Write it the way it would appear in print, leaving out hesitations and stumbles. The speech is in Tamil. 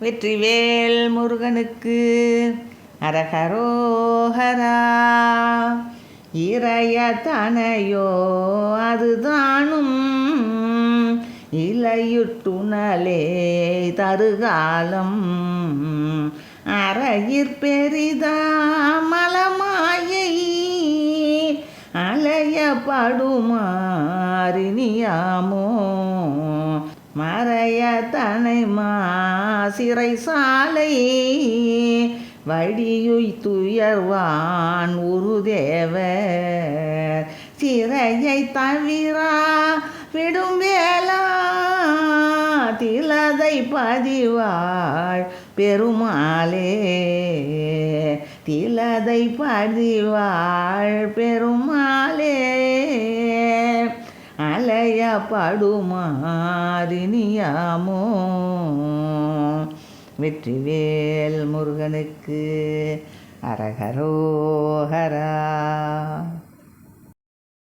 வெற்றிவேல் முருகனுக்கு அரகரோஹரா. இறைய தனையோ அதுதானும் இலையுட்டுணலே தருகாலம் அறையிற் பெரிதா மலமாயை அலையப்படுமாறினியாமோ மறைய தனை சிறை சாலை வடியுய்துயர்வான் உருதேவர் சிறையை தவிரா விடும் வேளா திலதை பதிவாள் பெருமாளே திலதை பதிவாள் பெருமாளே அலையப்படுமாறினியாமோ. வெற்றிவேல் முருகனுக்கு அரகரோஹரா.